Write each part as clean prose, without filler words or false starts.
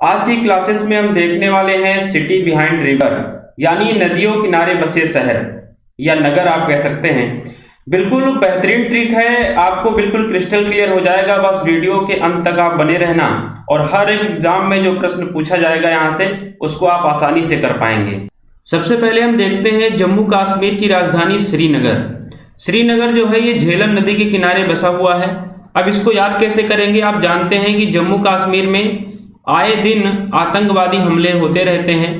आज की क्लासेस में हम देखने वाले हैं सिटी बिहाइंड रिवर, यानी नदियों किनारे बसे शहर या नगर आप कह सकते हैं। बिल्कुल बेहतरीन ट्रिक है, आपको बिल्कुल क्रिस्टल क्लियर हो जाएगा। बस वीडियो के अंत तक आप बने रहना और हर एक एग्जाम में जो प्रश्न पूछा जाएगा यहाँ से उसको आप आसानी से कर पाएंगे। सबसे पहले हम देखते हैं जम्मू कश्मीर की राजधानी श्रीनगर। श्रीनगर जो है ये झेलम नदी के किनारे बसा हुआ है। अब इसको याद कैसे करेंगे? आप जानते हैं कि जम्मू कश्मीर में आए दिन आतंकवादी हमले होते रहते हैं,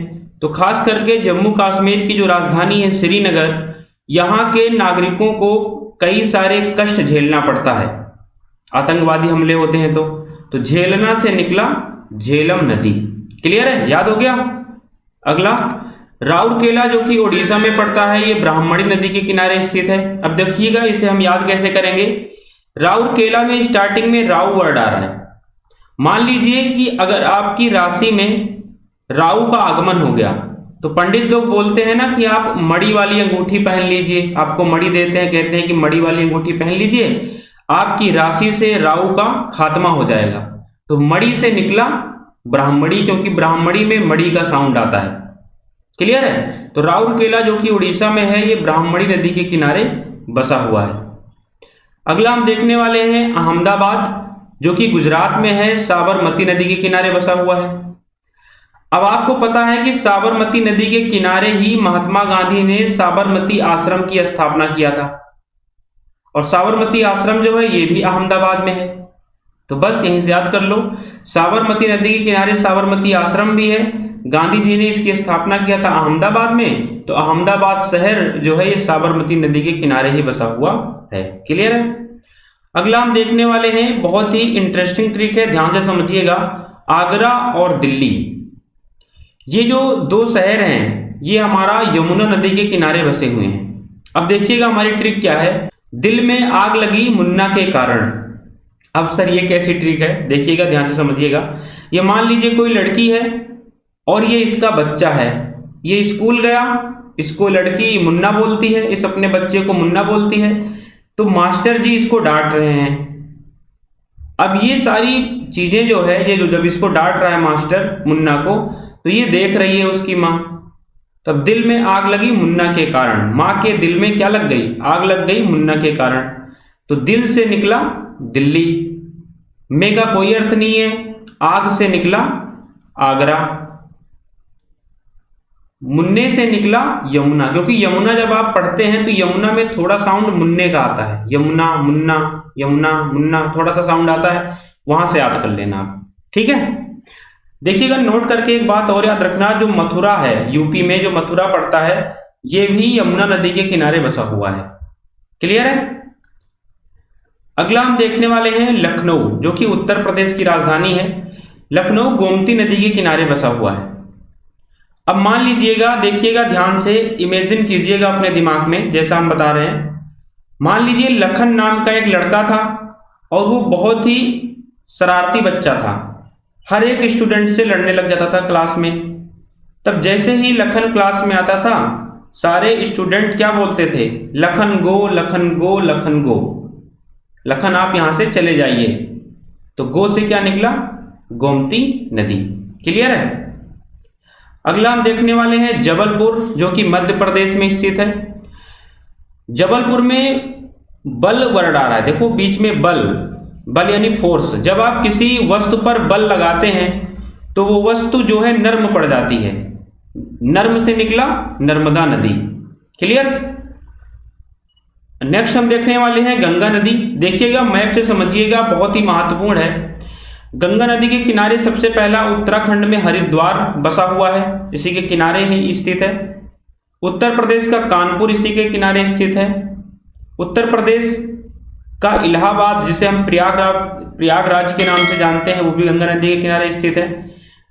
तो खास करके जम्मू कश्मीर की जो राजधानी है श्रीनगर, यहाँ के नागरिकों को कई सारे कष्ट झेलना पड़ता है। आतंकवादी हमले होते हैं तो झेलना से निकला झेलम नदी। क्लियर है? याद हो गया। अगला राउरकेला जो कि उड़ीसा में पड़ता है, ये ब्राह्मणी नदी के किनारे स्थित है। अब देखिएगा इसे हम याद कैसे करेंगे। राउरकेला में स्टार्टिंग में राउ वर्ड आ रहा है। मान लीजिए कि अगर आपकी राशि में राहु का आगमन हो गया तो पंडित लोग बोलते हैं ना कि आप मड़ी वाली अंगूठी पहन लीजिए। आपको मड़ी देते हैं, कहते हैं कि मड़ी वाली अंगूठी पहन लीजिए, आपकी राशि से राहु का खात्मा हो जाएगा। तो मड़ी से निकला ब्राह्मणी, क्योंकि ब्राह्मणी में मड़ी का साउंड आता है। क्लियर है? तो राउरकेला जो कि उड़ीसा में है, ये ब्राह्मणी नदी के किनारे बसा हुआ है। अगला हम देखने वाले हैं अहमदाबाद जो कि गुजरात में है, साबरमती नदी के किनारे बसा हुआ है। अब आपको पता है कि साबरमती नदी के किनारे ही महात्मा गांधी ने साबरमती आश्रम की स्थापना किया था, और साबरमती आश्रम जो है ये भी अहमदाबाद में है। तो बस यहीं से याद कर लो, साबरमती नदी के किनारे साबरमती आश्रम भी है। गांधी जी ने इसकी स्थापना किया था अहमदाबाद में, तो अहमदाबाद शहर जो है ये साबरमती नदी के किनारे ही बसा हुआ है। क्लियर है? अगला हम देखने वाले हैं, बहुत ही इंटरेस्टिंग ट्रिक है, ध्यान से समझिएगा। आगरा और दिल्ली, ये जो दो शहर हैं ये हमारा यमुना नदी के किनारे बसे हुए हैं। अब देखिएगा हमारी ट्रिक क्या है। दिल में आग लगी मुन्ना के कारण। अब सर ये कैसी ट्रिक है? देखिएगा, ध्यान से समझिएगा। ये मान लीजिए कोई लड़की है और ये इसका बच्चा है। ये स्कूल गया, इसको लड़की मुन्ना बोलती है, इस अपने बच्चे को मुन्ना बोलती है, तो मास्टर जी इसको डांट रहे हैं। अब ये सारी चीजें जो है, ये जो जब इसको डांट रहा है मास्टर मुन्ना को, तो ये देख रही है उसकी माँ। तब दिल में आग लगी मुन्ना के कारण। माँ के दिल में क्या लग गई? आग लग गई मुन्ना के कारण। तो दिल से निकला दिल्ली, में का कोई अर्थ नहीं है। आग से निकला आगरा, मुन्ने से निकला यमुना, क्योंकि यमुना जब आप पढ़ते हैं तो यमुना में थोड़ा साउंड मुन्ने का आता है। यमुना मुन्ना, यमुना मुन्ना, थोड़ा सा साउंड आता है, वहां से याद कर लेना आप। ठीक है? देखिएगा, नोट करके एक बात और याद रखना, जो मथुरा है, यूपी में जो मथुरा पड़ता है, ये भी यमुना नदी के किनारे बसा हुआ है। क्लियर है? अगला हम देखने वाले हैं लखनऊ, जो कि उत्तर प्रदेश की राजधानी है। लखनऊ गोमती नदी के किनारे बसा हुआ है। अब मान लीजिएगा, देखिएगा ध्यान से, इमेजिन कीजिएगा अपने दिमाग में जैसा हम बता रहे हैं। मान लीजिए लखन नाम का एक लड़का था और वो बहुत ही शरारती बच्चा था, हर एक स्टूडेंट से लड़ने लग जाता था क्लास में। तब जैसे ही लखन क्लास में आता था, सारे स्टूडेंट क्या बोलते थे? लखन गो, लखन गो, लखन गो, लखन आप यहां से चले जाइए। तो गो से क्या निकला? गोमती नदी। क्लियर है? अगला हम देखने वाले हैं जबलपुर, जो कि मध्य प्रदेश में स्थित है। जबलपुर में बल वर्ड आ रहा है, देखो बीच में बल, बल यानी फोर्स। जब आप किसी वस्तु पर बल लगाते हैं तो वो वस्तु जो है नर्म पड़ जाती है। नर्म से निकला नर्मदा नदी। क्लियर? नेक्स्ट हम देखने वाले हैं गंगा नदी। देखिएगा, मैप से समझिएगा, बहुत ही महत्वपूर्ण है। गंगा नदी के किनारे सबसे पहला उत्तराखंड में हरिद्वार बसा हुआ है, इसी के किनारे ही स्थित है। उत्तर प्रदेश का कानपुर इसी के किनारे स्थित है। उत्तर प्रदेश का इलाहाबाद, जिसे हम प्रयागराज के नाम से जानते हैं, वो भी गंगा नदी के किनारे स्थित है।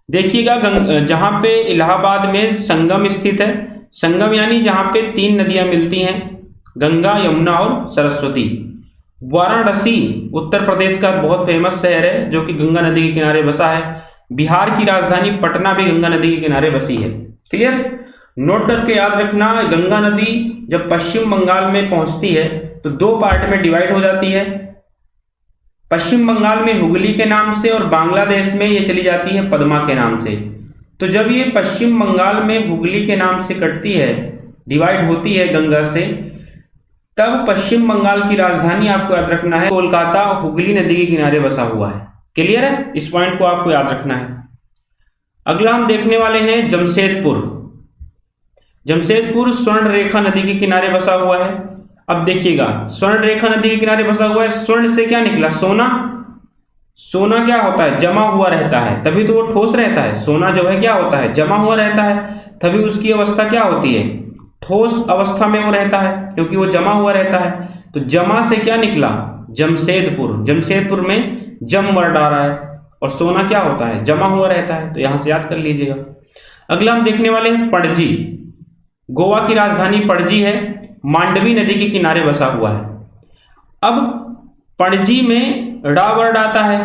देखिएगा, जहाँ पे इलाहाबाद में संगम स्थित है, संगम यानी जहाँ पे तीन नदियां मिलती हैं, गंगा, यमुना और सरस्वती। वाराणसी उत्तर प्रदेश का बहुत फेमस शहर है, जो कि गंगा नदी के किनारे बसा है। बिहार की राजधानी पटना भी गंगा नदी के किनारे बसी है। क्लियर? नोट करके याद रखना, गंगा नदी जब पश्चिम बंगाल में पहुंचती है तो दो पार्ट में डिवाइड हो जाती है। पश्चिम बंगाल में हुगली के नाम से और बांग्लादेश में ये चली जाती है पद्मा के नाम से। तो जब ये पश्चिम बंगाल में हुगली के नाम से कटती है, डिवाइड होती है गंगा से, तब पश्चिम बंगाल की राजधानी आपको याद रखना है कोलकाता हुगली नदी के किनारे बसा हुआ है। क्लियर है? इस पॉइंट को आपको याद रखना है। अगला हम देखने वाले हैं जमशेदपुर। जमशेदपुर स्वर्ण रेखा नदी के किनारे बसा हुआ है। अब देखिएगा, स्वर्ण रेखा नदी के किनारे बसा हुआ है, स्वर्ण से क्या निकला? सोना। सोना क्या होता है? जमा हुआ रहता है, तभी तो वो ठोस रहता है। सोना जो है क्या होता है? जमा हुआ रहता है, तभी उसकी अवस्था क्या होती है? ठोस अवस्था में वो रहता है, क्योंकि वो जमा हुआ रहता है। तो जमा से क्या निकला? जमशेदपुर। जमशेदपुर में जम वर्ड आ रहा है, और सोना क्या होता है? जमा हुआ रहता है। तो यहां से याद कर लीजिएगा। अगला हम देखने वाले हैं पणजी। गोवा की राजधानी पणजी है, मांडवी नदी के किनारे बसा हुआ है। अब पणजी में ड़ा वर्ड आता है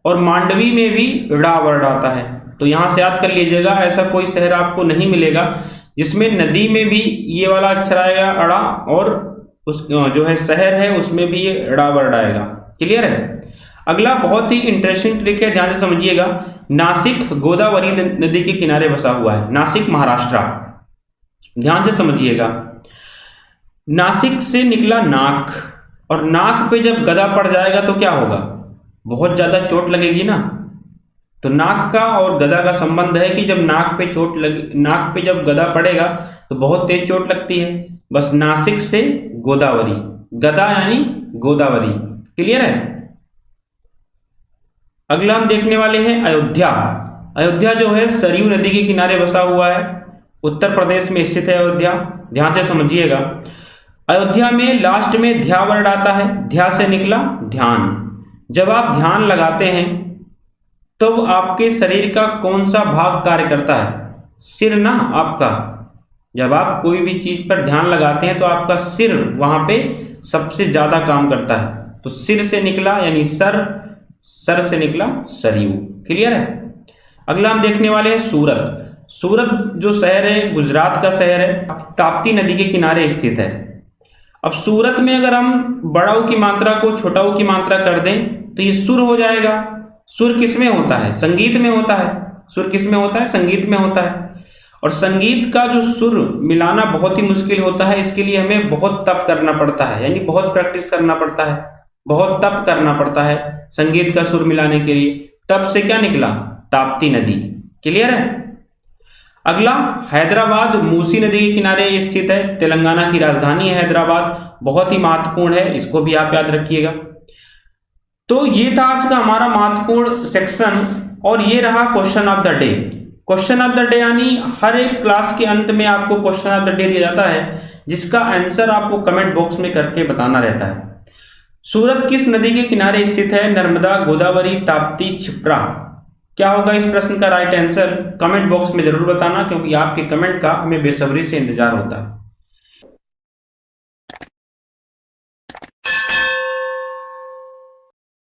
और मांडवी में भी ड़ा वर्ड आता है। तो यहां से याद कर लीजिएगा, ऐसा कोई शहर आपको नहीं मिलेगा जिसमें नदी में भी ये वाला अक्षर आएगा अड़ा, और उस जो है शहर है उसमें भी ये ड़ा वर्ड आएगा। क्लियर है? अगला बहुत ही इंटरेस्टिंग ट्रिक है, ध्यान से समझिएगा। नासिक गोदावरी नदी के किनारे बसा हुआ है। नासिक महाराष्ट्र, ध्यान से समझिएगा। नासिक से निकला नाक, और नाक पे जब गदा पड़ जाएगा तो क्या होगा? बहुत ज्यादा चोट लगेगी ना। तो नाक का और गदा का संबंध है कि जब नाक पे जब गदा पड़ेगा तो बहुत तेज चोट लगती है। बस नासिक से गोदावरी, गदा यानी गोदावरी। क्लियर है? अगला हम देखने वाले हैं अयोध्या। अयोध्या जो है सरयू नदी के किनारे बसा हुआ है, उत्तर प्रदेश में स्थित है अयोध्या। ध्यान से समझिएगा। अयोध्या में लास्ट में ध्या वर्ड आता है, ध्या से निकला ध्यान। जब आप ध्यान लगाते हैं तो आपके शरीर का कौन सा भाग कार्य करता है? सिर ना आपका। जब आप कोई भी चीज पर ध्यान लगाते हैं तो आपका सिर वहां पे सबसे ज्यादा काम करता है। तो सिर से निकला यानी सर, सर से निकला सरयू। क्लियर है? अगला हम देखने वाले हैं सूरत। सूरत जो शहर है गुजरात का शहर है, ताप्ती नदी के किनारे स्थित है। अब सूरत में अगर हम बड़ा ऊ की मात्रा को छोटा ऊ की मात्रा कर दें तो ये सुर हो जाएगा। सुर किस में होता है? संगीत में होता है। सुर किस में होता है? संगीत में होता है। और संगीत का जो सुर मिलाना बहुत ही मुश्किल होता है, इसके लिए हमें बहुत तप करना पड़ता है, यानी बहुत प्रैक्टिस करना पड़ता है, बहुत तप करना पड़ता है संगीत का सुर मिलाने के लिए। तप से क्या निकला? ताप्ती नदी। क्लियर है? अगला हैदराबाद मूसी नदी के किनारे स्थित है, तेलंगाना की राजधानी है हैदराबाद, बहुत ही महत्वपूर्ण है, इसको भी आप याद रखिएगा। तो ये था आज का हमारा महत्वपूर्ण सेक्शन, और ये रहा question of the day. Question of the day यानी हर एक क्लास के अंत में आपको क्वेश्चन ऑफ द डे दिया जाता है, जिसका आंसर आपको कमेंट बॉक्स में करके बताना रहता है। सूरत किस नदी के किनारे स्थित है? नर्मदा, गोदावरी, ताप्ती, क्षिप्रा। क्या होगा इस प्रश्न का राइट आंसर? कमेंट बॉक्स में जरूर बताना, क्योंकि आपके कमेंट का हमें बेसब्री से इंतजार होता है।